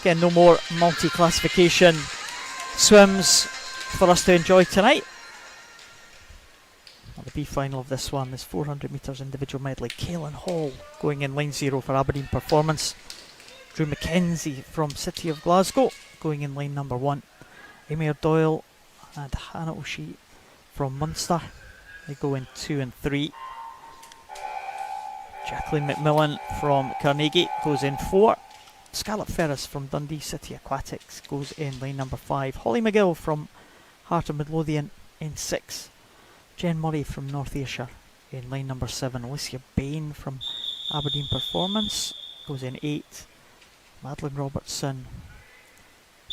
Again, no more multi-classification swims for us to enjoy tonight. The B final of this one is 400 metres individual medley. Caelan Hall going in lane 0 for Aberdeen Performance. Drew McKenzie from City of Glasgow going in lane number 1. Emir Doyle and Hannah O'Shea from Munster, they go in 2 and 3. Jacqueline McMillan from Carnegie goes in 4. Scarlett Ferris from Dundee City Aquatics goes in lane number 5. Holly McGill from Heart of Midlothian in 6. Jen Murray from North Ayrshire in lane number 7. Alicia Bain from Aberdeen Performance goes in 8. Madeline Robertson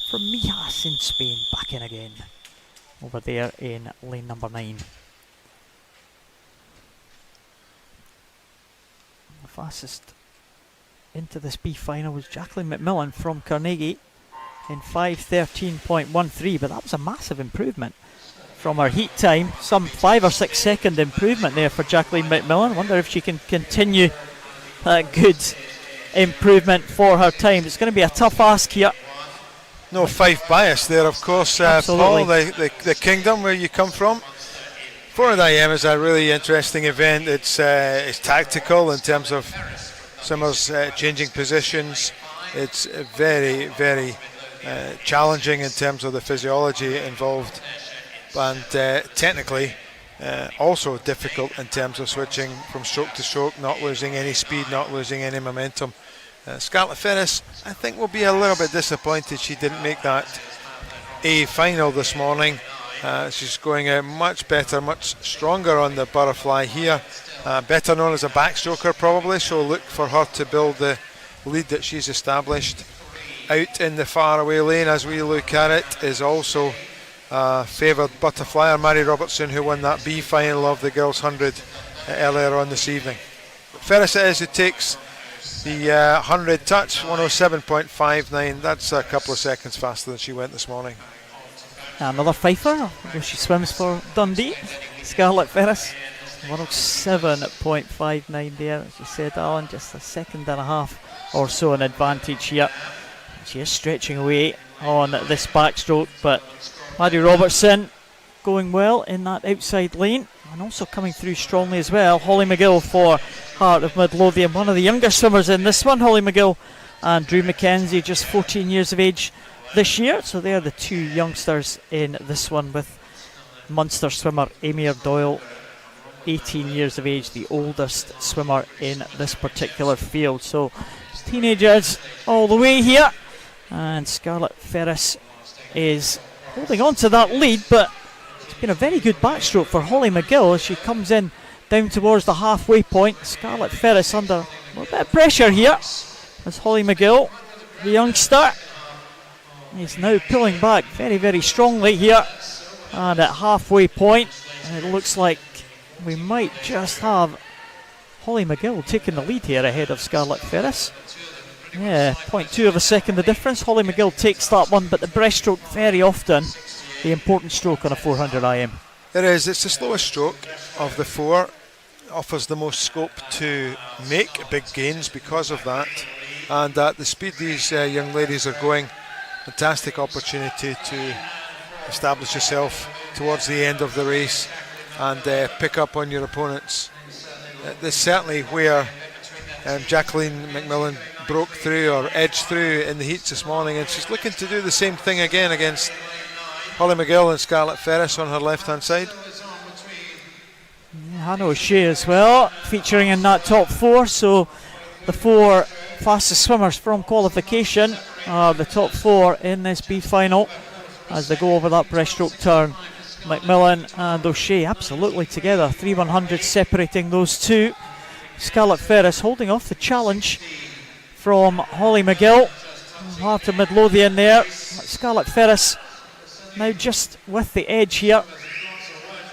from Mijas in Spain back in again over there in lane number 9. The fastest into this B final was Jacqueline McMillan from Carnegie in 5:13.13, but that was a massive improvement from her heat time. Some 5 or 6 second improvement there for Jacqueline McMillan. Wonder if she can continue that good improvement for her time. It's going to be a tough ask here. No Fife bias there, of course, Paul, the kingdom where you come from. 400 IM is a really interesting event. It's tactical in terms of swimmers changing positions. It's very, very challenging in terms of the physiology involved, and technically also difficult in terms of switching from stroke to stroke, not losing any speed, not losing any momentum. Scarlett Ferris, I think, will be a little bit disappointed she didn't make that A final this morning. She's going out much better, much stronger on the butterfly here. Better known as a backstroker probably, so look for her to build the lead that she's established. Out in the faraway lane as we look at it is also favoured butterflyer Mary Robertson, who won that B final of the girls 100 earlier on this evening. Ferris it is who takes the 100 touch, 107.59. That's a couple of seconds faster than she went this morning. Another Fifer, she swims for Dundee. Scarlett Ferris, 107.59 there, as you said, Alan, just a second and a half or so an advantage here. She is stretching away on this backstroke, but Maddie Robertson going well in that outside lane and also coming through strongly as well. Holly McGill for Heart of Midlothian, one of the younger swimmers in this one. Holly McGill and Drew McKenzie, just 14 years of age this year, so they're the two youngsters in this one, with Munster swimmer Emir Doyle, 18 years of age, the oldest swimmer in this particular field. So teenagers all the way here, and Scarlett Ferris is holding on to that lead, but it's been a very good backstroke for Holly McGill as she comes in down towards the halfway point. Scarlett Ferris under a little bit of pressure here as Holly McGill, the youngster, is now pulling back very, very strongly here, and at halfway point it looks like we might just have Holly McGill taking the lead here ahead of Scarlett Ferris. Yeah, 0.2 of a second the difference. Holly McGill takes that one, but the breaststroke very often the important stroke on a 400 IM. It is. It's the slowest stroke of the four. Offers the most scope to make big gains because of that. And at the speed these young ladies are going, fantastic opportunity to establish yourself towards the end of the race and pick up on your opponents. This is certainly where Jacqueline McMillan broke through or edged through in the heats this morning, and she's looking to do the same thing again against Holly McGill and Scarlett Ferris on her left hand side. Yeah, Hannah O'Shea as well featuring in that top 4, so the 4 fastest swimmers from qualification are the top 4 in this B final as they go over that breaststroke turn. McMillan and O'Shea absolutely together, 3/100 separating those two. Scarlett Ferris holding off the challenge from Holly McGill. Heart of Midlothian there. Scarlett Ferris now just with the edge here,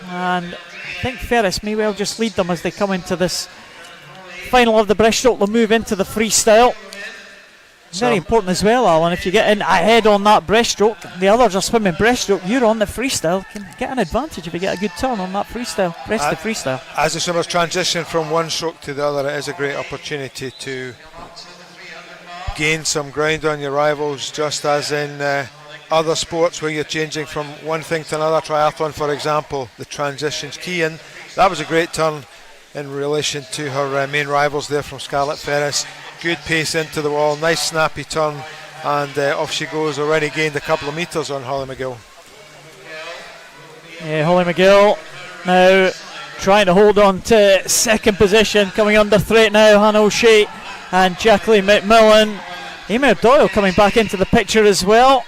and I think Ferris may well just lead them as they come into this final of the breaststroke. They'll move into the freestyle. Very important as well, Alan, if you get in ahead on that breaststroke, the others are swimming breaststroke, you're on the freestyle, can get an advantage if you get a good turn on that freestyle, rest of the freestyle. As the swimmers transition from one stroke to the other, it is a great opportunity to gain some ground on your rivals, just as in other sports where you're changing from one thing to another. Triathlon, for example, the transition's key, and that was a great turn in relation to her main rivals there from Scarlett Ferris. Good pace into the wall, nice snappy turn, and off she goes. Already gained a couple of metres on Holly McGill. Yeah, Holly McGill now trying to hold on to second position, coming under threat now. Hannah O'Shea and Jacqueline McMillan. Emer Doyle coming back into the picture as well.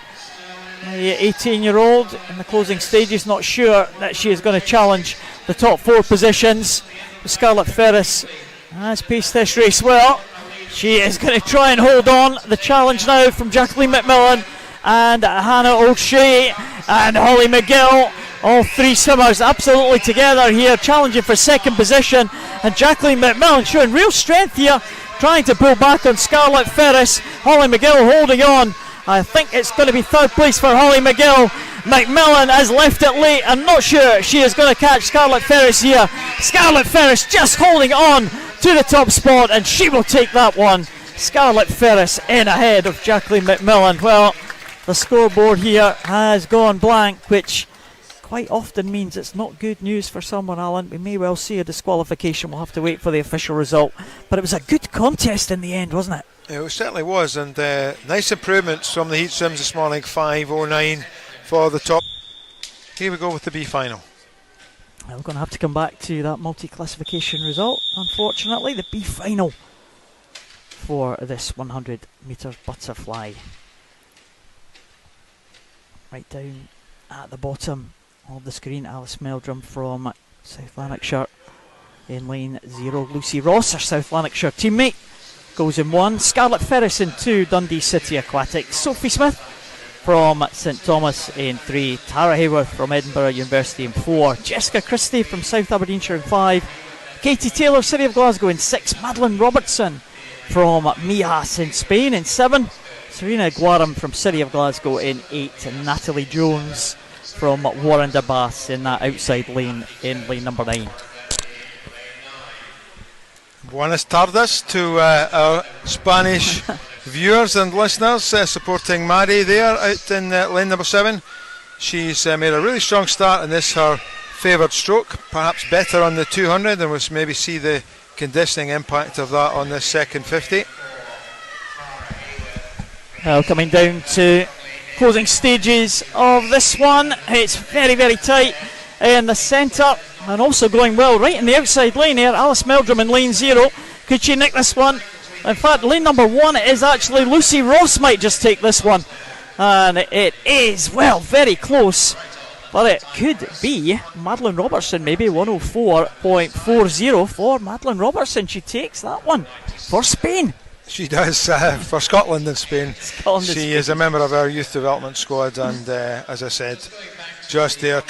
The 18-year-old in the closing stages, not sure that she is going to challenge the top 4 positions. Scarlett Ferris has paced this race well. She is going to try and hold on. The challenge now from Jacqueline McMillan and Hannah O'Shea and Holly McGill. All 3 swimmers absolutely together here, challenging for second position. And Jacqueline McMillan showing real strength here, trying to pull back on Scarlett Ferris. Holly McGill holding on. I think it's going to be third place for Holly McGill. McMillan has left it late. I'm not sure she is going to catch Scarlett Ferris here. Scarlett Ferris just holding on to the top spot, and she will take that one. Scarlett Ferris in ahead of Jacqueline McMillan. Well, the scoreboard here has gone blank, which quite often means it's not good news for someone, Alan. We may well see a disqualification. We'll have to wait for the official result. But it was a good contest in the end, wasn't it? It certainly was, and nice improvements from the heat swims this morning. 5:09 for the top. Here we go with the B final. We're going to have to come back to that multi-classification result. Unfortunately, the B final for this 100 metres butterfly. Right down at the bottom of the screen, Alice Meldrum from South Lanarkshire in lane 0. Lucy Ross, her South Lanarkshire teammate, goes in 1. Scarlett Ferris in 2. Dundee City Aquatics. Sophie Smith from St Thomas in 3. Tara Hayworth from Edinburgh University in 4. Jessica Christie from South Aberdeenshire in 5. Katie Taylor, City of Glasgow in 6. Madeline Robertson from Mijas in Spain in 7. Serena Guaram from City of Glasgow in 8. And Natalie Jones from Warren de Bass in that outside lane in lane number 9. Buenas tardes to our Spanish viewers and listeners supporting Maddie there out in lane number 7. She's made a really strong start in this, her favoured stroke, perhaps better on the 200, and we'll maybe see the conditioning impact of that on this second 50. Well, coming down to closing stages of this one, it's very, very tight in the centre. And also going well right in the outside lane here, Alice Meldrum in lane 0. Could she nick this one? In fact, lane number 1 is actually Lucy Ross, might just take this one. And it is, well, very close. But it could be Madeline Robertson, maybe 104.40 for Madeline Robertson. She takes that one for Spain. She does, for Scotland and Spain. She is a member of our youth development squad, and as I said, just there.